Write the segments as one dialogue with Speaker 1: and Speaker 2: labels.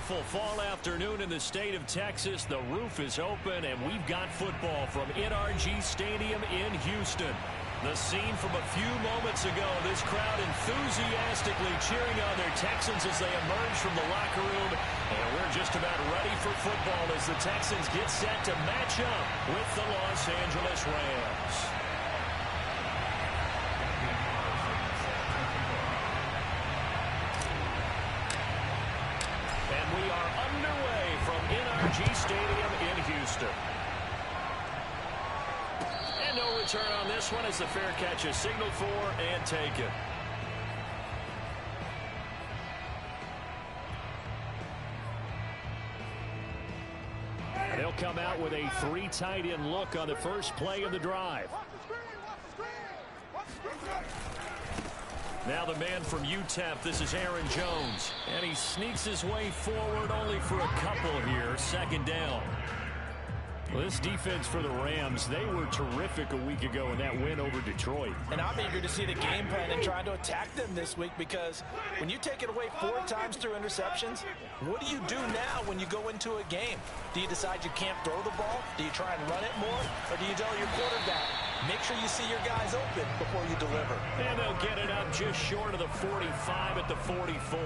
Speaker 1: beautiful fall afternoon in the state of Texas. The roof is open, and we've got football from NRG Stadium in Houston. The scene from a few moments ago, this crowd enthusiastically cheering on their Texans as they emerge from the locker room. And we're just about ready for football as the Texans get set to match up with the Los Angeles Rams. And we are underway from NRG Stadium in Houston. And no return on this one as the fair catch is signaled for and taken. They'll come out with a three tight end look on the first play of the drive. Now the man from UTEP, this is Aaron Jones. And he sneaks his way forward only for a couple here. Second down. Well, this defense for the Rams, they were terrific a week ago in that win over Detroit.
Speaker 2: And I'm eager to see the game plan and try to attack them this week, because when you take it away 4 times through interceptions, what do you do now when you go into a game? Do you decide you can't throw the ball? Do you try and run it more? Or do you tell your quarterback, make sure you see your guys open before you deliver?
Speaker 1: And they'll get it up just short of the 45 at the 44.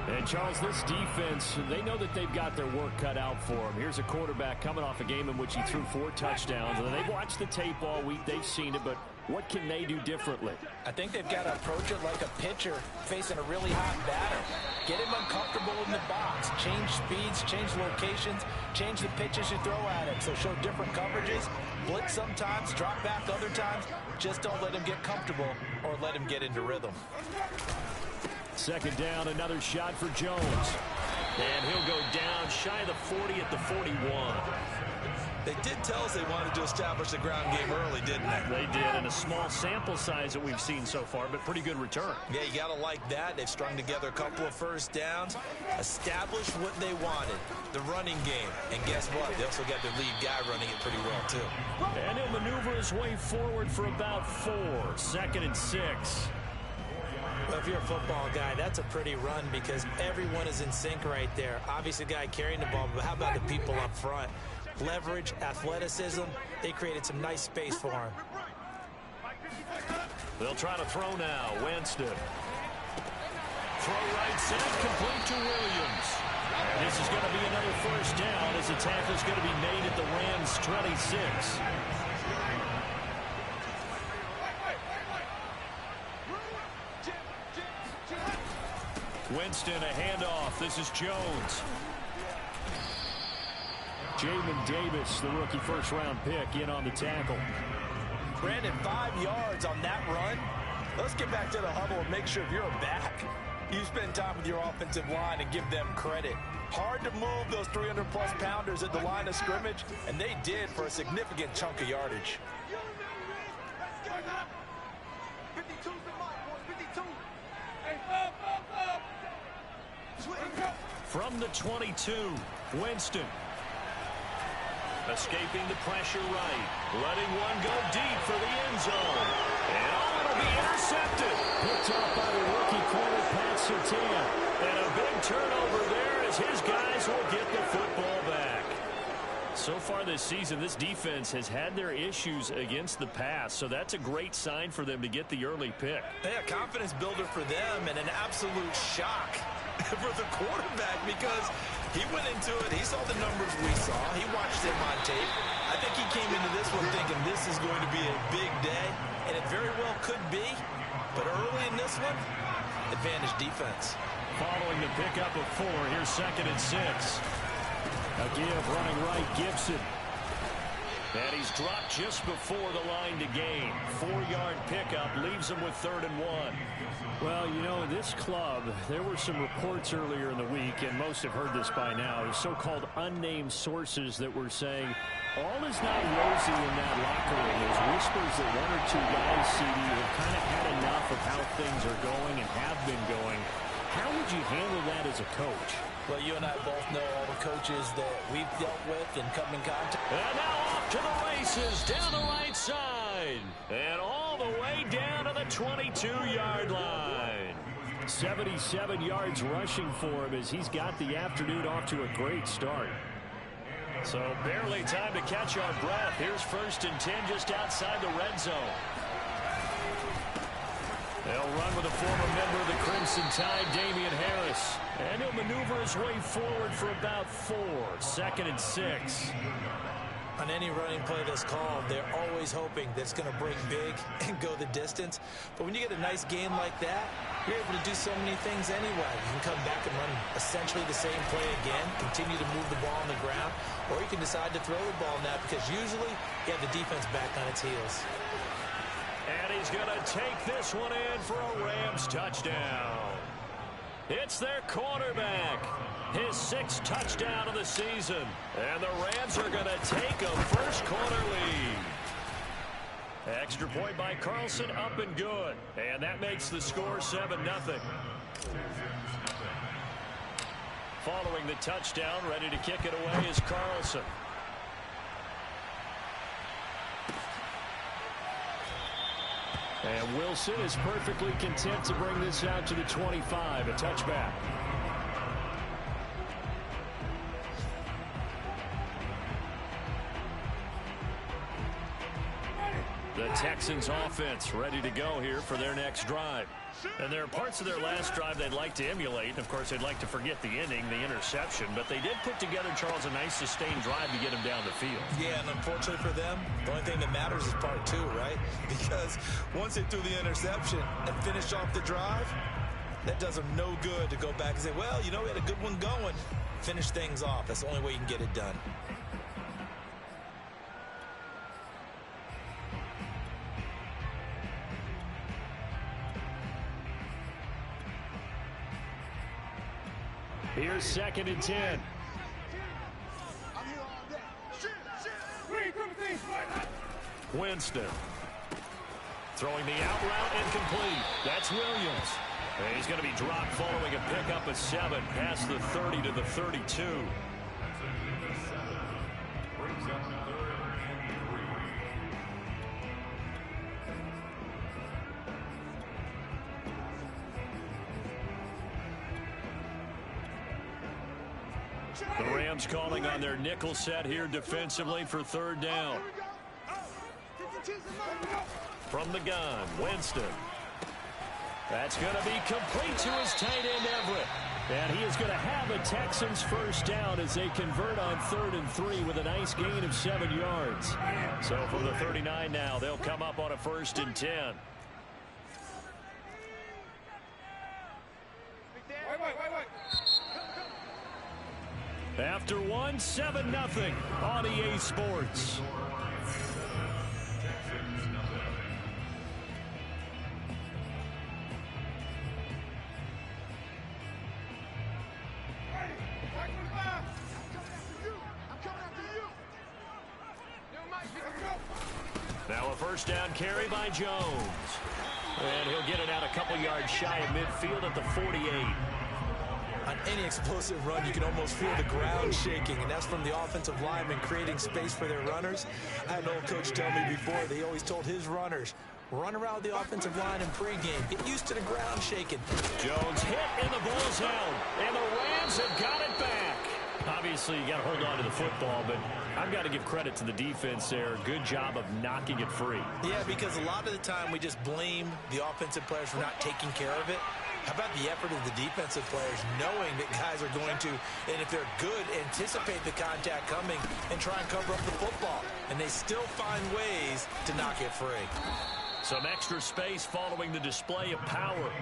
Speaker 1: And, Charles, this defense, they know that they've got their work cut out for them. Here's a quarterback coming off a game in which he threw 4 touchdowns. And they've watched the tape all week. They've seen it, but what can they do differently?
Speaker 2: I think they've got to approach it like a pitcher facing a really hot batter. Get him uncomfortable in the box. Change speeds, change locations, change the pitches you throw at him. So show different coverages. Blitz sometimes, drop back other times. Just don't let him get comfortable or let him get into rhythm.
Speaker 1: Second down, another shot for Jones. And he'll go down shy of the 40 at the 41.
Speaker 3: They did tell us they wanted to establish the ground game early, didn't they?
Speaker 1: They did, and a small sample size that we've seen so far, but pretty good return.
Speaker 3: Yeah, you got to like that. They've strung together a couple of first downs, established what they wanted, the running game. And guess what? They also got their lead guy running it pretty well, too.
Speaker 1: And he'll maneuver his way forward for about 4. 2nd and 6.
Speaker 4: Well, if you're a football guy, that's a pretty run because everyone is in sync right there. Obviously, the guy carrying the ball, but how about the people up front? Leverage, athleticism, they created some nice space for him.
Speaker 1: They'll try to throw now. Winston. Throw right side, complete to Williams. This is going to be another first down as the tackle is going to be made at the Rams' 26. Winston, a handoff. This is Jones. Jamin Davis, the rookie first-round pick, in on the tackle.
Speaker 2: Brandon, 5 yards on that run. Let's get back to the huddle and make sure if you're a back, you spend time with your offensive line and give them credit. Hard to move those 300-plus pounders at the line of scrimmage, and they did for a significant chunk of yardage.
Speaker 1: From the 22, Winston. Escaping the pressure right. Letting one go deep for the end zone. And it'll be intercepted. Picked off by the rookie corner, Pat Surtain. And a big turnover there as his guys will get the football back. So far this season, this defense has had their issues against the pass, so that's a great sign for them to get the early pick.
Speaker 3: Yeah, confidence builder for them and an absolute shock for the quarterback because he went into it. He saw the numbers we saw. He watched them on tape. I think he came into this one thinking this is going to be a big day, and it very well could be. But early in this one, advantage defense.
Speaker 1: Following the pickup of 4, here's 2nd and 6. A give running right, Gibson. And he's dropped just before the line to gain. 4-yard pickup leaves him with 3rd and 1. Well, you know, this club, there were some reports earlier in the week, and most have heard this by now, so-called unnamed sources that were saying all is not rosy in that locker room. There's whispers that 1 or 2 guys, CD, have kind of had enough of how things are going and have been going. How would you handle that as a coach?
Speaker 2: Well, you and I both know all the coaches that we've dealt with and come in contact.
Speaker 1: And now off to the races, down the right side. And all the way down to the 22-yard line. 77 yards rushing for him as he's got the afternoon off to a great start. So barely time to catch our breath. Here's 1st and 10 just outside the red zone. They'll run with a former member of the Crimson Tide, Damian Harris. And he'll maneuver his way forward for about 4. 2nd and 6.
Speaker 4: On any running play that's called, they're always hoping that it's going to break big and go the distance. But when you get a nice game like that, you're able to do so many things anyway. You can come back and run essentially the same play again, continue to move the ball on the ground, or you can decide to throw the ball now because usually you have the defense back on its heels.
Speaker 1: And he's going to take this one in for a Rams touchdown. It's their quarterback. His 6th touchdown of the season. And the Rams are going to take a first-quarter lead. Extra point by Carlson, up and good. And that makes the score 7-0. Following the touchdown, ready to kick it away is Carlson. And Wilson is perfectly content to bring this out to the 25, a touchback. The Texans offense ready to go here for their next drive. And there are parts of their last drive they'd like to emulate. And of course, they'd like to forget the ending, the interception. But they did put together, Charles, a nice sustained drive to get him down the field.
Speaker 4: Yeah, and unfortunately for them, the only thing that matters is part 2, right? Because once they threw the interception and finished off the drive, that does them no good to go back and say, well, you know, we had a good one going. Finish things off. That's the only way you can get it done.
Speaker 1: Here's 2nd and 10. Winston. Throwing the out route incomplete. That's Williams. And he's going to be dropped following a pickup of 7 past the 30 to the 32. The Rams calling on their nickel set here defensively for 3rd down. From the gun, Winston. That's going to be complete to his tight end, Everett. And he is going to have a Texans first down as they convert on 3rd and 3 with a nice gain of 7 yards. So from the 39 now, they'll come up on a 1st and 10. After 1, 7-0 on EA Sports. Now a first down carry by Jones. And he'll get it out a couple yards shy of midfield at the 48.
Speaker 4: On any explosive run, you can almost feel the ground shaking, and that's from the offensive linemen creating space for their runners. I had an old coach tell me before, they always told his runners, run around the offensive line in pregame. Get used to the ground shaking.
Speaker 1: Jones hit, and the ball's held. And the Rams have got it back. Obviously, you got to hold on to the football, but I've got to give credit to the defense there. Good job of knocking it free.
Speaker 4: Yeah, because a lot of the time we just blame the offensive players for not taking care of it. How about the effort of the defensive players knowing that guys are going to, and if they're good, anticipate the contact coming and try and cover up the football. And they still find ways to knock it free.
Speaker 1: Some extra space following the display of power.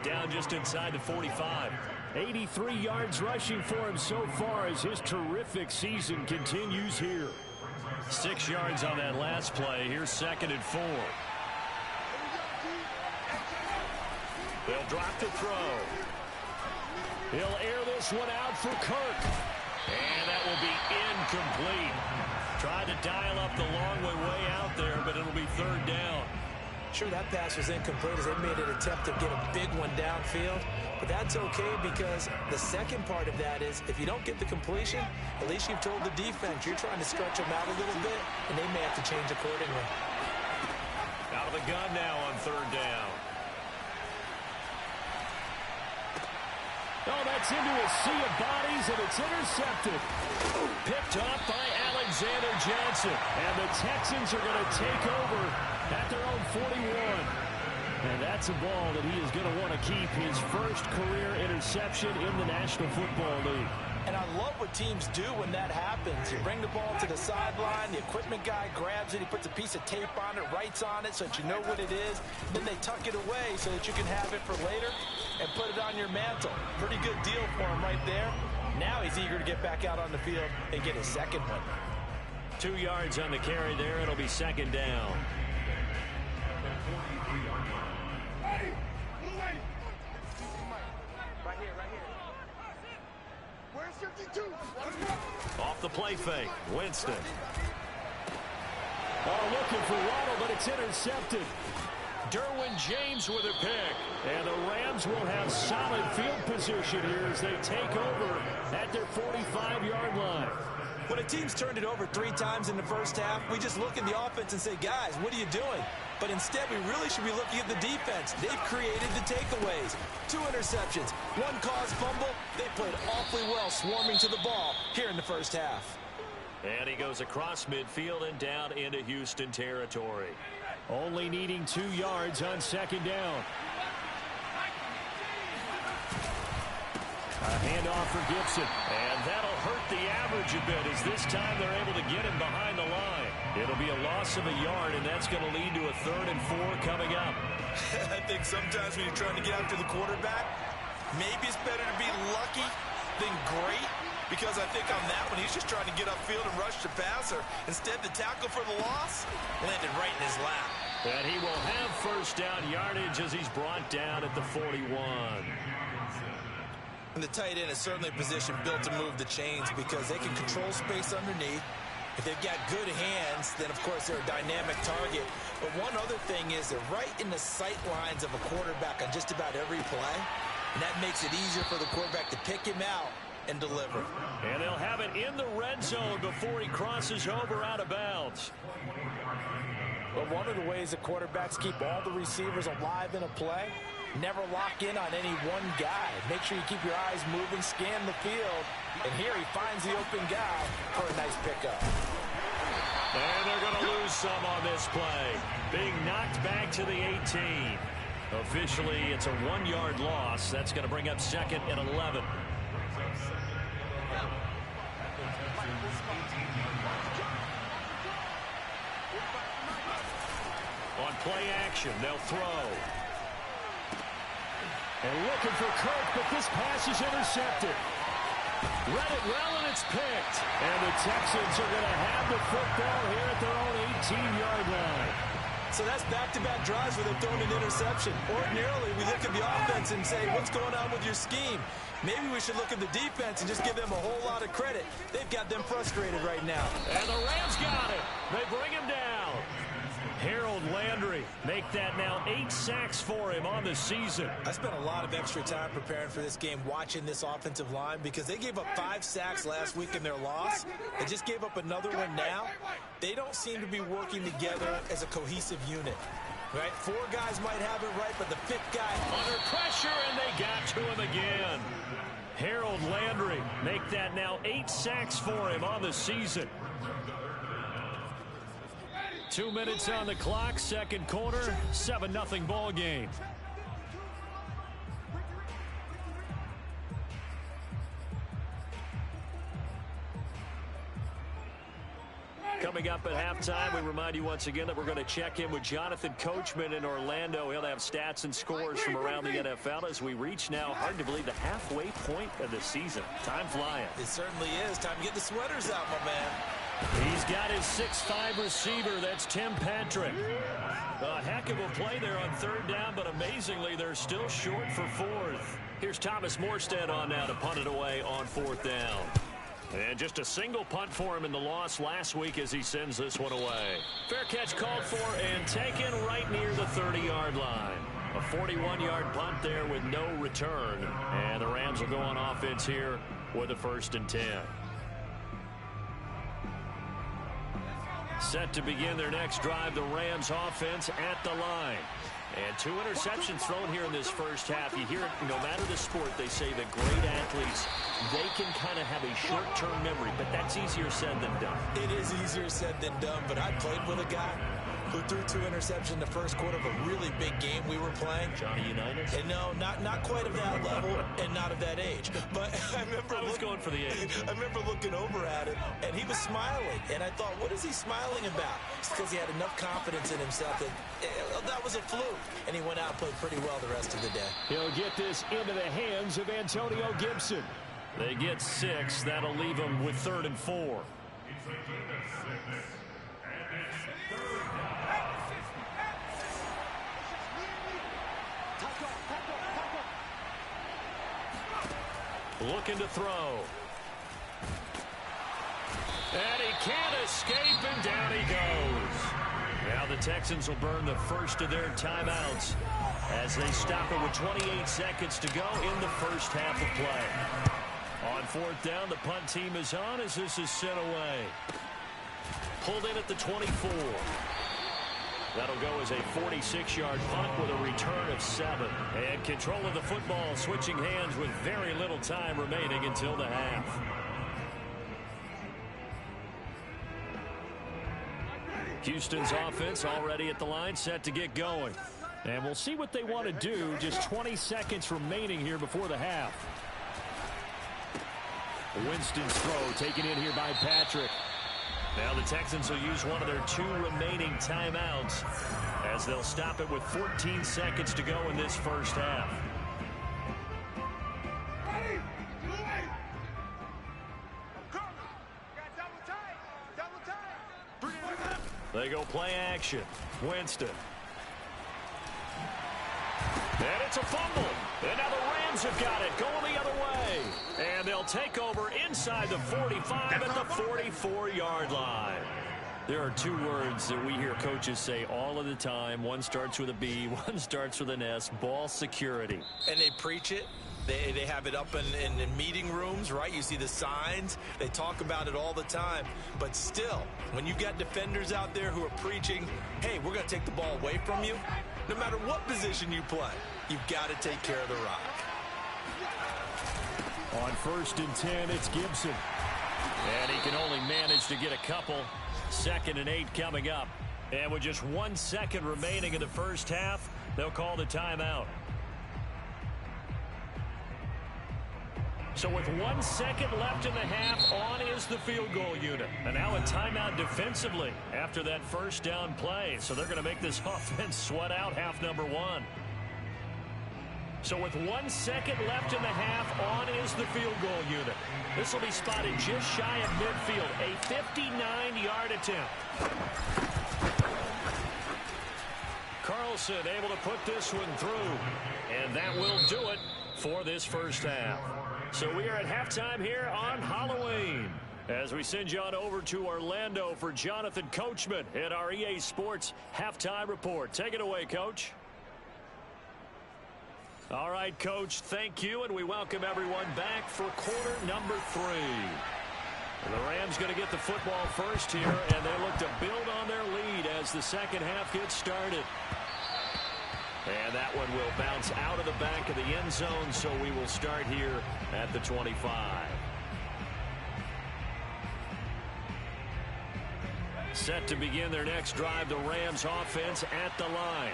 Speaker 1: Down just inside the 45. 83 yards rushing for him so far as his terrific season continues here. 6 yards on that last play. Here's 2nd and 4. They'll drop to throw. He'll air this one out for Kirk. And that will be incomplete. Tried to dial up the long way out there, but it'll be 3rd down.
Speaker 4: Sure, that pass was incomplete as they made an attempt to get a big one downfield. But that's okay because the second part of that is if you don't get the completion, at least you've told the defense you're trying to stretch them out a little bit, and they may have to change accordingly.
Speaker 1: Out of the gun now on 3rd down. Oh, that's into a sea of bodies, and it's intercepted. Picked off by Alexander Johnson. And the Texans are going to take over at their own 41. And that's a ball that he is going to want to keep, his first career interception in the National Football League.
Speaker 2: And I love what teams do when that happens. You bring the ball to the sideline, the equipment guy grabs it, he puts a piece of tape on it, writes on it so that you know what it is. Then they tuck it away so that you can have it for later and put it on your mantle. Pretty good deal for him right there. Now he's eager to get back out on the field and get his second one.
Speaker 1: 2 yards on the carry there. It'll be second down. Off the play fake, Winston. Oh, looking for Waddle, but it's intercepted. Derwin James with a pick. And the Rams will have solid field position here as they take over at their 45-yard line.
Speaker 4: When a team's turned it over 3 times in the first half, we just look in the offense and say, guys, what are you doing? But instead, we really should be looking at the defense. They've created the takeaways. 2 interceptions, 1 caused fumble. They played awfully well swarming to the ball here in the first half.
Speaker 1: And he goes across midfield and down into Houston territory. Only needing 2 yards on second down. A handoff for Gibson. And that'll hurt the average a bit as this time they're able to get him behind the line. It'll be a loss of a yard, and that's going to lead to a 3rd and 4 coming up.
Speaker 3: I think sometimes when you're trying to get after the quarterback, maybe it's better to be lucky than great. Because I think on that one, he's just trying to get upfield and rush the passer. Instead, the tackle for the loss landed right in his lap.
Speaker 1: And he will have first down yardage as he's brought down at the 41.
Speaker 3: And the tight end is certainly a position built to move the chains because they can control space underneath. If they've got good hands, then, of course, they're a dynamic target. But one other thing is they're right in the sight lines of a quarterback on just about every play. And that makes it easier for the quarterback to pick him out and deliver.
Speaker 1: And they'll have it in the red zone before he crosses over out of bounds.
Speaker 2: But one of the ways the quarterbacks keep all the receivers alive in a play, never lock in on any one guy. Make sure you keep your eyes moving, scan the field. And here he finds the open guy for a nice pickup.
Speaker 1: And they're going to lose some on this play. Being knocked back to the 18. Officially, it's a 1-yard loss. That's going to bring up second and 11. On play action, they'll throw. And looking for Kirk, but this pass is intercepted. Read it well, and it's picked. And the Texans are going to have the football here at their own 18-yard line.
Speaker 4: So that's back-to-back drives where they've thrown an interception. Ordinarily, we look at the offense and say, what's going on with your scheme? Maybe we should look at the defense and just give them a whole lot of credit. They've got them frustrated right now.
Speaker 1: And the Rams got it. They bring him down. Harold Landry make that now 8 sacks for him on the season.
Speaker 4: I spent a lot of extra time preparing for this game watching this offensive line because they gave up 5 sacks last week in their loss. They just gave up another one now. They don't seem to be working together as a cohesive unit. Right? 4 guys might have it right, but the 5th guy
Speaker 1: under pressure, and they got to him again. Harold Landry make that now 8 sacks for him on the season. 2 minutes on the clock, second quarter, 7-0 ball game. Coming up at halftime, we remind you once again that we're going to check in with Jonathan Coachman in Orlando. He'll have stats and scores from around the NFL as we reach now, hard to believe, the halfway point of the season. Time flying.
Speaker 4: It certainly is. Time to get the sweaters out, my man.
Speaker 1: He's got his 6'5" receiver. That's Tim Patrick. A heck of a play there on 3rd down, but amazingly, they're still short for 4th. Here's Thomas Morstead on now to punt it away on 4th down. And just a single punt for him in the loss last week as he sends this one away. Fair catch called for and taken right near the 30-yard line. A 41-yard punt there with no return. And the Rams will go on offense here with a 1st and 10. Set to begin their next drive, the Rams offense at the line. And 2 interceptions thrown here in this first half. You hear it, no matter the sport, they say that great athletes, they can kind of have a short-term memory, but that's easier said than done.
Speaker 4: It is easier said than done, but I played with a guy who threw 2 interceptions in the first quarter of a really big game we were playing.
Speaker 1: Johnny Unitas?
Speaker 4: And no, not quite of that level and not of that age. But I was
Speaker 1: going for the age.
Speaker 4: I remember looking over at him, and he was smiling. And I thought, what is he smiling about? It's because he had enough confidence in himself that that was a fluke. And he went out and played pretty well the rest of the day.
Speaker 1: He'll get this into the hands of Antonio Gibson. They get 6. That'll leave them with 3rd and 4. Looking to throw. And he can't escape, and down he goes. Now the Texans will burn the first of their timeouts as they stop it with 28 seconds to go in the first half of play. On 4th down, the punt team is on as this is sent away. Pulled in at the 24. That'll go as a 46-yard punt with a return of 7. And control of the football switching hands with very little time remaining until the half. Houston's offense already at the line, set to get going. And we'll see what they want to do. Just 20 seconds remaining here before the half. Winston's throw taken in here by Patrick. Now the Texans will use one of their 2 remaining timeouts as they'll stop it with 14 seconds to go in this first half. They go play action. Winston. And it's a fumble. And now the Rams have got it going the other way. And they'll take over inside the 45 at the 44-yard line. There are 2 words that we hear coaches say all of the time. One starts with a B, one starts with an S, ball security.
Speaker 4: And they preach it. They have it up in meeting rooms, right? You see the signs. They talk about it all the time. But still, when you got defenders out there who are preaching, hey, we're going to take the ball away from you, no matter what position you play, you've got to take care of the rock.
Speaker 1: On 1st and 10, it's Gibson. And he can only manage to get a couple. 2nd and 8 coming up. And with just 1 second remaining in the first half, they'll call the timeout. So with 1 second left in the half, on is the field goal unit. And now a timeout defensively after that first down play. So they're going to make this offense sweat out half number 1. So with 1 second left in the half, on is the field goal unit. This will be spotted just shy of midfield. A 59-yard attempt. Carlson able to put this one through. And that will do it for this first half. So we are at halftime here on Halloween as we send you on over to Orlando for Jonathan Coachman at our EA Sports Halftime Report. Take it away, Coach. All right, Coach, thank you, and we welcome everyone back for quarter number 3. The Rams going to get the football first here, and they look to build on their lead as the second half gets started. And that one will bounce out of the back of the end zone, so we will start here at the 25. Set to begin their next drive, the Rams offense at the line.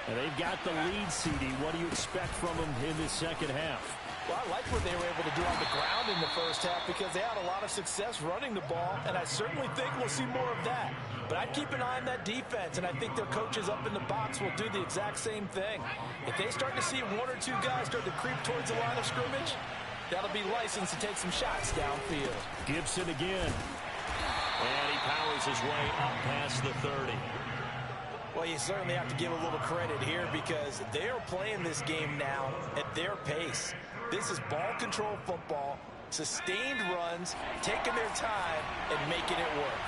Speaker 1: And they've got the lead, CD. What do you expect from them in this second half?
Speaker 2: Well, I like what they were able to do on the ground in the first half because they had a lot of success running the ball, and I certainly think we'll see more of that. But I'd keep an eye on that defense, and I think their coaches up in the box will do the exact same thing. If they start to see 1 or 2 guys start to creep towards the line of scrimmage, that'll be licensed to take some shots downfield.
Speaker 1: Gibson again. And he powers his way up past the 30.
Speaker 2: Well, you certainly have to give a little credit here because they're playing this game now at their pace. This is ball control football, sustained runs, taking their time, and making it work.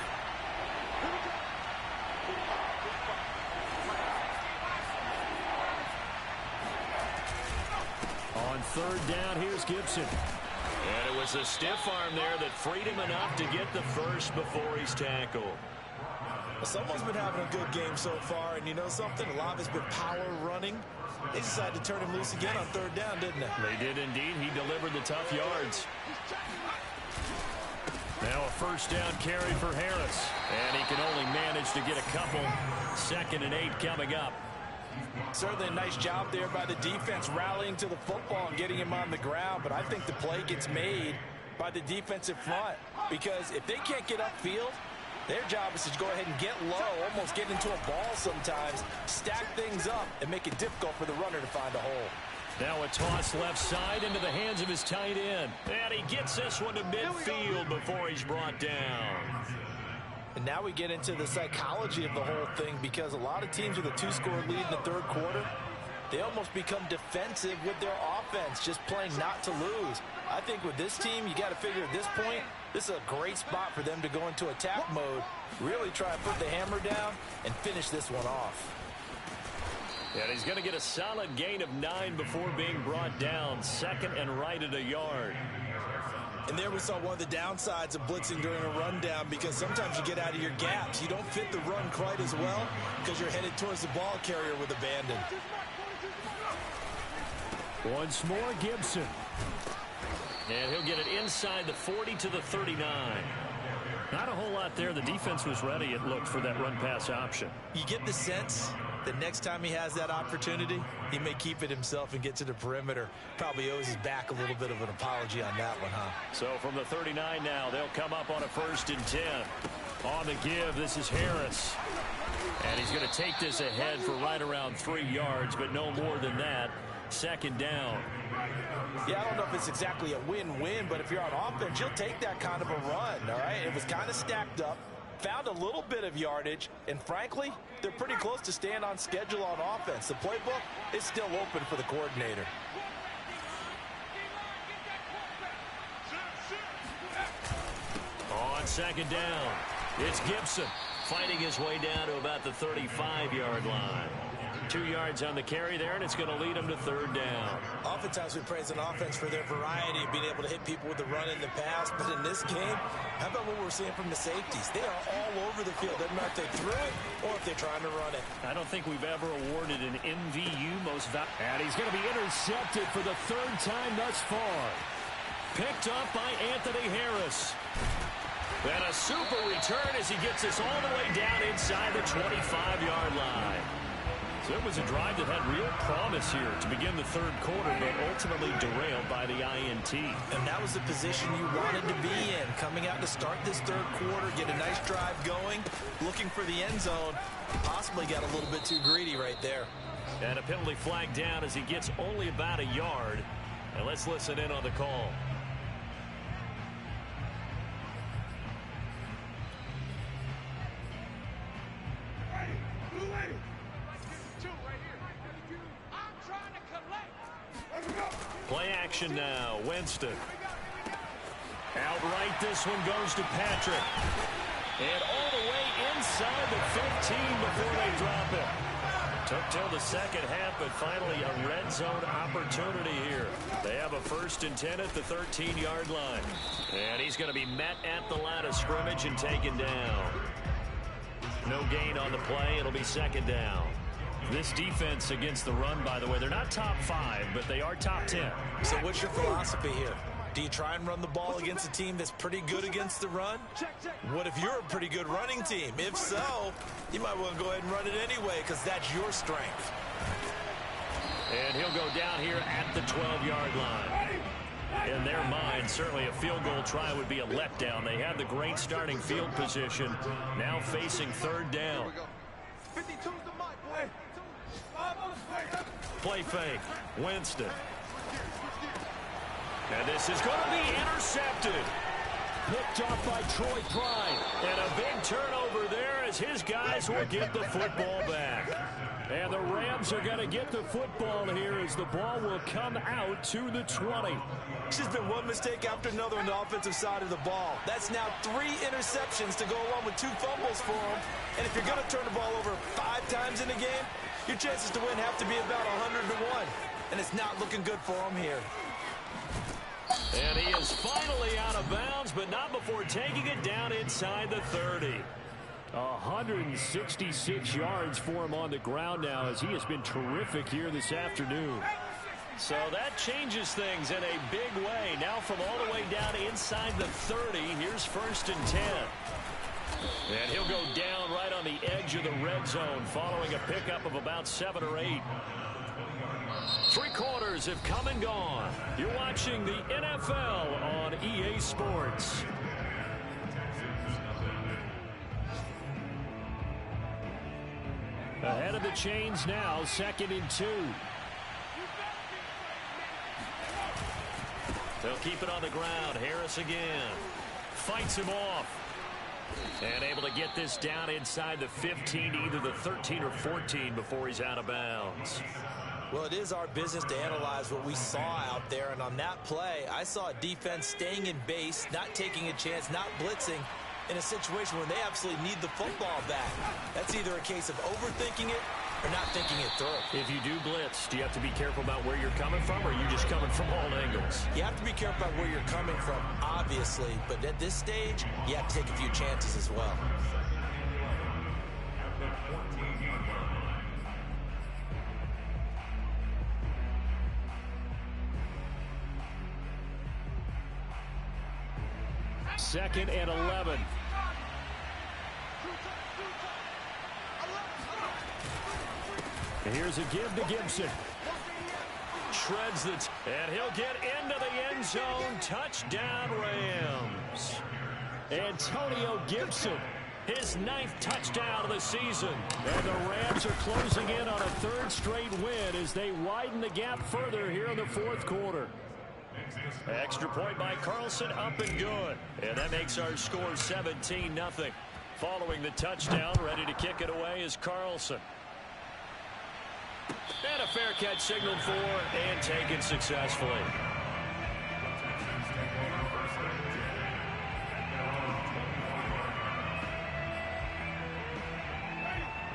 Speaker 1: On 3rd down, here's Gibson. And it was a stiff arm there that freed him enough to get the first before he's tackled.
Speaker 4: Someone's been having a good game so far, and you know something? A lot of it's been power running. They decided to turn him loose again on third down, didn't they?
Speaker 1: They did indeed. He delivered the tough yards. Now a first down carry for Harris. And he can only manage to get a couple. 2nd and 8 coming up.
Speaker 2: Certainly a nice job there by the defense rallying to the football and getting him on the ground. But I think the play gets made by the defensive front. Because if they can't get upfield, their job is to go ahead and get low, almost get into a ball sometimes, stack things up, and make it difficult for the runner to find a hole.
Speaker 1: Now a toss left side into the hands of his tight end. And he gets this one to midfield before he's brought down.
Speaker 2: And now we get into the psychology of the whole thing, because a lot of teams with a 2-score lead in the third quarter, they almost become defensive with their offense, just playing not to lose. I think with this team, you got to figure at this point, this is a great spot for them to go into attack mode, really try and put the hammer down and finish this one off.
Speaker 1: And he's going to get a solid gain of 9 before being brought down. 2nd and right at a yard.
Speaker 4: And there we saw one of the downsides of blitzing during a rundown, because sometimes you get out of your gaps. You don't fit the run quite as well because you're headed towards the ball carrier with abandon.
Speaker 1: Once more, Gibson. And he'll get it inside the 40 to the 39. Not a whole lot there. The defense was ready, it looked, for that run-pass option.
Speaker 4: You get the sense that next time he has that opportunity, he may keep it himself and get to the perimeter. Probably owes his back a little bit of an apology on that one, huh?
Speaker 1: So from the 39 now, they'll come up on a 1st and 10. On the give, this is Harris. And he's going to take this ahead for right around 3 yards, but no more than that. 2nd down.
Speaker 2: Yeah, I don't know if it's exactly a win-win, but if you're on offense, you'll take that kind of a run, all right? It was kind of stacked up, found a little bit of yardage, and frankly, they're pretty close to staying on schedule on offense. The playbook is still open for the coordinator.
Speaker 1: On 2nd down, it's Gibson fighting his way down to about the 35-yard line. 2 yards on the carry there, and it's going to lead him to 3rd down.
Speaker 4: Oftentimes we praise an offense for their variety of being able to hit people with the run in the pass, but in this game, how about what we're seeing from the safeties? They are all over the field. Doesn't matter if they threw it or if they're trying to run it.
Speaker 1: I don't think we've ever awarded an MVU most valuable. And he's going to be intercepted for the 3rd time thus far. Picked up by Anthony Harris. And a super return as he gets this all the way down inside the 25-yard line. So it was a drive that had real promise here to begin the 3rd quarter, but ultimately derailed by the INT.
Speaker 4: And that was the position you wanted to be in, coming out to start this 3rd quarter, get a nice drive going, looking for the end zone. Possibly got a little bit too greedy right there.
Speaker 1: And a penalty flag down as he gets only about a yard. And let's listen in on the call. Play action now. Winston. Outright, this one goes to Patrick. And all the way inside the 15 before they drop it. Took till the 2nd half, but finally a red zone opportunity here. They have a 1st and 10 at the 13-yard line. And he's going to be met at the line of scrimmage and taken down. No gain on the play. It'll be 2nd down. This defense against the run, by the way, they're not top 5, but they are top 10.
Speaker 4: So what's your philosophy here? Do you try and run the ball against a team that's pretty good against the run? What if you're a pretty good running team? If so, you might want to go ahead and run it anyway, because that's your strength.
Speaker 1: And he'll go down here at the 12-yard line. In their mind, certainly a field goal try would be a letdown. They have the great starting field position, now facing 3rd down. Play fake. Winston. And this is going to be intercepted. Picked off by Troy Pride. And a big turnover there as his guys will get the football back. And the Rams are going to get the football here as the ball will come out to the 20.
Speaker 4: It's just been one mistake after another on the offensive side of the ball. That's now 3 interceptions to go along with 2 fumbles for him. And if you're going to turn the ball over 5 times in a game, your chances to win have to be about 100 to 1. And it's not looking good for him here.
Speaker 1: And he is finally out of bounds, but not before taking it down inside the 30. 166 yards for him on the ground now, as he has been terrific here this afternoon. So that changes things in a big way. Now from all the way down inside the 30, here's 1st and 10. And he'll go down right on the edge of the red zone following a pickup of about 7 or 8. 3 quarters have come and gone. You're watching the NFL on EA Sports. Ahead of the chains now, 2nd and 2. They'll keep it on the ground. Harris again. Fights him off. And able to get this down inside the 15, either the 13 or 14 before he's out of bounds.
Speaker 4: Well, it is our business to analyze what we saw out there. And on that play, I saw a defense staying in base, not taking a chance, not blitzing in a situation where they absolutely need the football back. That's either a case of overthinking it or not thinking it through.
Speaker 1: If you do blitz, do you have to be careful about where you're coming from, or are you just coming from all angles?
Speaker 4: You have to be careful about where you're coming from, obviously. But at this stage, you have to take a few chances as well.
Speaker 1: Second and 11. And here's a give to Gibson. Shreds it, and he'll get into the end zone. Touchdown, Rams. Antonio Gibson, his 9th touchdown of the season. And the Rams are closing in on a 3rd straight win as they widen the gap further here in the 4th quarter. Extra point by Carlson, up and good. And that makes our score 17-0. Following the touchdown, ready to kick it away is Carlson. And a fair catch signaled for and taken successfully.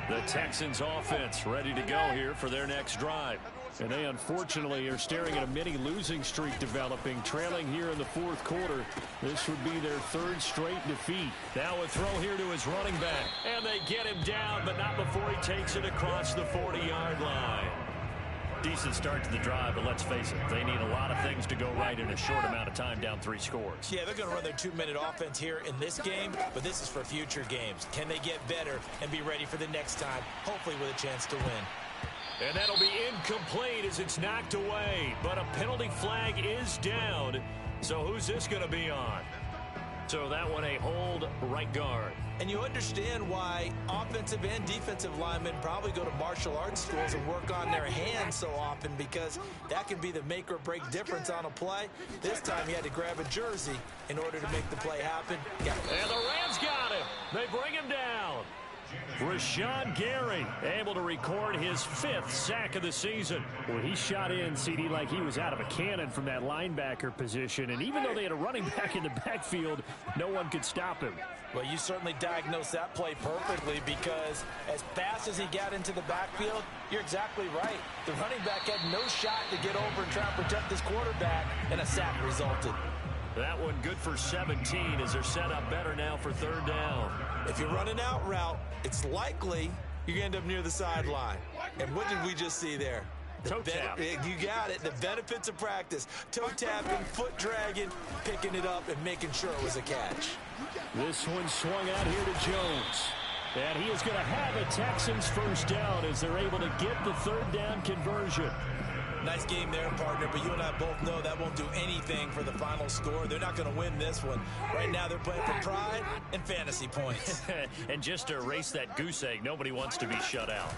Speaker 1: The Texans offense ready to go here for their next drive. And they unfortunately are staring at a mini losing streak developing, trailing here in the 4th quarter. This would be their 3rd straight defeat. Now a throw here to his running back. And they get him down, but not before he takes it across the 40-yard line. Decent start to the drive, but let's face it, they need a lot of things to go right in a short amount of time, down 3 scores.
Speaker 4: Yeah, they're going to run their 2-minute offense here in this game, but this is for future games. Can they get better and be ready for the next time, hopefully with a chance to win?
Speaker 1: And that'll be incomplete as it's knocked away, but a penalty flag is down. So who's this going to be on? So that one a hold, right guard.
Speaker 4: And you understand why offensive and defensive linemen probably go to martial arts schools and work on their hands so often, because that can be the make or break difference on a play. This time he had to grab a jersey in order to make the play happen.
Speaker 1: And the Rams got him. They bring him down. Rashawn Gary able to record his 5th sack of the season. Well, he shot in, CD, like he was out of a cannon from that linebacker position. And even though they had a running back in the backfield, no one could stop him.
Speaker 4: Well, you certainly diagnosed that play perfectly, because as fast as he got into the backfield, you're exactly right. The running back had no shot to get over and try and protect his quarterback, and a sack resulted.
Speaker 1: That one good for 17 as they're set up better now for 3rd down.
Speaker 4: If you're running out route, it's likely you're going to end up near the sideline. And what did we just see there?
Speaker 1: Toe tap.
Speaker 4: You got it. The benefits of practice. Toe tapping, foot dragging, picking it up, and making sure it was a catch.
Speaker 1: This one swung out here to Jones. And he is going to have a Texans 1st down as they're able to get the 3rd down conversion.
Speaker 4: Nice game there, partner, but you and I both know that won't do anything for the final score. They're not going to win this one. Right now they're playing for pride and fantasy points.
Speaker 1: And just to erase that goose egg, nobody wants to be shut out.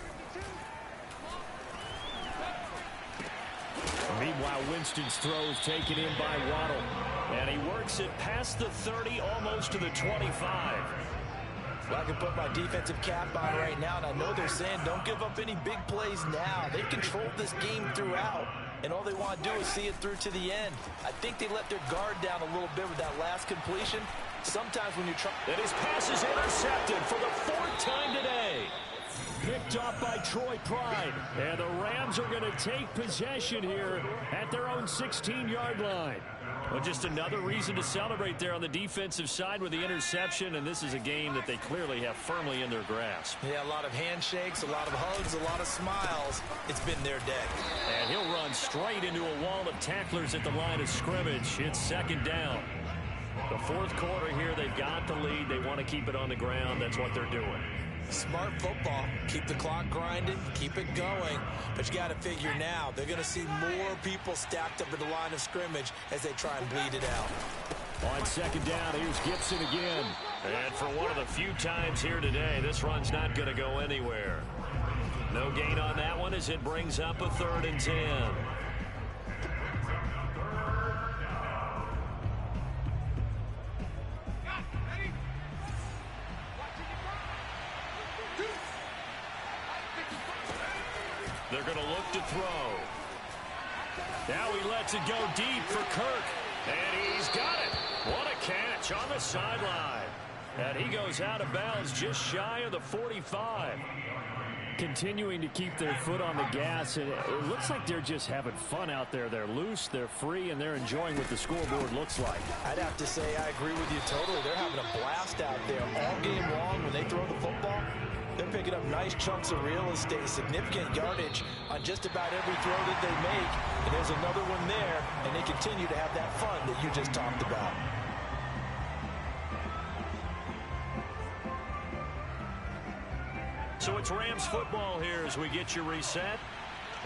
Speaker 1: Meanwhile, Winston's throw is taken in by Waddle. And he works it past the 30, almost to the 25.
Speaker 4: Well, I can put my defensive cap on right now, and I know they're saying don't give up any big plays now. They've controlled this game throughout, and all they want to do is see it through to the end. I think they let their guard down a little bit with that last completion. Sometimes when you try...
Speaker 1: And his pass is intercepted for the 4th time today. Picked off by Troy Pride. And the Rams are going to take possession here at their own 16-yard line. Well, just another reason to celebrate there on the defensive side with the interception, and this is a game that they clearly have firmly in their grasp.
Speaker 3: Yeah, a lot of handshakes, a lot of hugs, a lot of smiles. It's been their day.
Speaker 1: And he'll run straight into a wall of tacklers at the line of scrimmage. It's second down. The fourth quarter here, they've got the lead. They want to keep it on the ground. That's what they're doing.
Speaker 4: Smart football. Keep the clock grinding, keep it going. But you got to figure now, they're going to see more people stacked up at the line of scrimmage as they try and bleed it out.
Speaker 1: On second down, here's Gibson again. And for one of the few times here today, this run's not going to go anywhere. No gain on that one as it brings up a 3rd and 10. They're going to look to throw. Now he lets it go deep for Kirk. And he's got it. What a catch on the sideline. And he goes out of bounds just shy of the 45. Continuing to keep their foot on the gas. And it looks like they're just having fun out there. They're loose, they're free, and they're enjoying what the scoreboard looks like.
Speaker 4: I'd have to say I agree with you totally. They're having a blast out there all game long when they throw the football. They're picking up nice chunks of real estate, significant yardage on just about every throw that they make. And there's another one there, and they continue to have that fun that you just talked about.
Speaker 1: So it's Rams football here as we get you reset.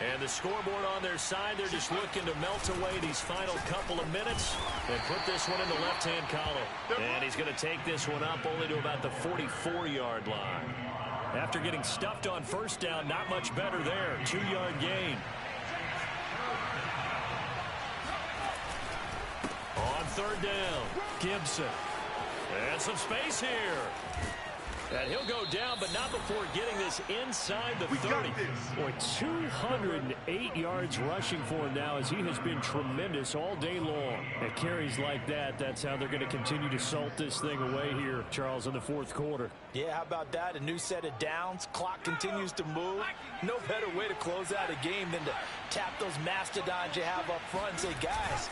Speaker 1: And the scoreboard on their side, they're just looking to melt away these final couple of minutes and put this one in the left-hand column. And he's going to take this one up only to about the 44-yard line. After getting stuffed on first down, not much better there. 2-yard gain. On third down, Gibson. And some space here. And he'll go down, but not before getting this inside the 30. Boy, 208 yards rushing for him now as he has been tremendous all day long. At carries like that, that's how they're going to continue to salt this thing away here, Charles, in the fourth quarter.
Speaker 4: Yeah, how about that? A new set of downs. Clock continues to move. No better way to close out a game than to tap those mastodons you have up front and say, guys,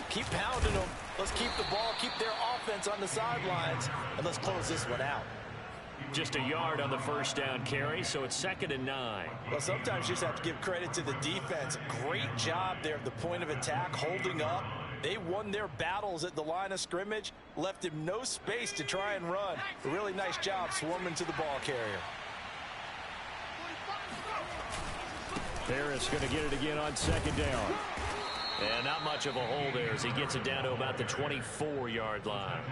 Speaker 4: keep pounding them. Let's keep the ball, keep their offense on the sidelines, and let's close this one out.
Speaker 1: Just a yard on the first down carry, so it's 2nd and 9.
Speaker 4: Well, sometimes you just have to give credit to the defense. Great job there at the point of attack, holding up. They won their battles at the line of scrimmage, left him no space to try and run. A really nice job swarming to the ball carrier.
Speaker 1: Harris going to get it again on second down. And not much of a hole there as he gets it down to about the 24-yard line.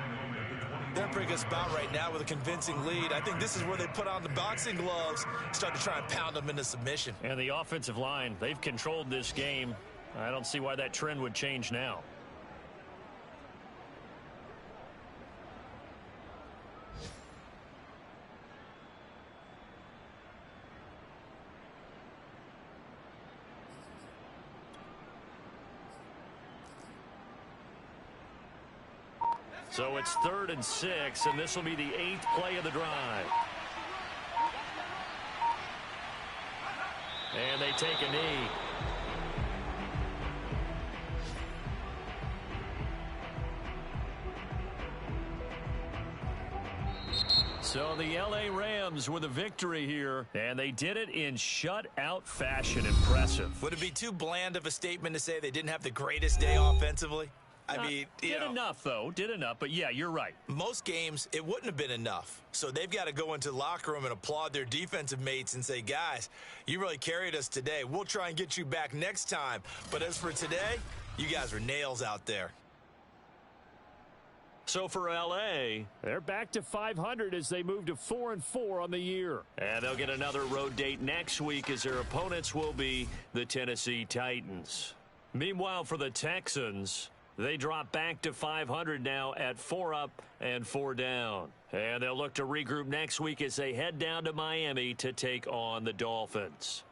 Speaker 3: They're in a pretty good spot right now with a convincing lead. I think this is where they put on the boxing gloves, start to try and pound them into submission.
Speaker 1: And the offensive line, they've controlled this game. I don't see why that trend would change now. So it's 3rd and 6, and this will be the 8th play of the drive. And they take a knee. So the L.A. Rams with a victory here, and they did it in shutout fashion. Impressive.
Speaker 3: Would it be too bland of a statement to say they didn't have the greatest day offensively? I mean,
Speaker 1: did enough, though. Did enough. But, yeah, you're right.
Speaker 3: Most games, it wouldn't have been enough. So they've got to go into the locker room and applaud their defensive mates and say, guys, you really carried us today. We'll try and get you back next time. But as for today, you guys are nails out there.
Speaker 1: So for L.A., they're back to 500 as they move to 4-4 on the year. And they'll get another road date next week as their opponents will be the Tennessee Titans. Meanwhile, for the Texans, they drop back to 500 now at 4 up and 4 down. And they'll look to regroup next week as they head down to Miami to take on the Dolphins.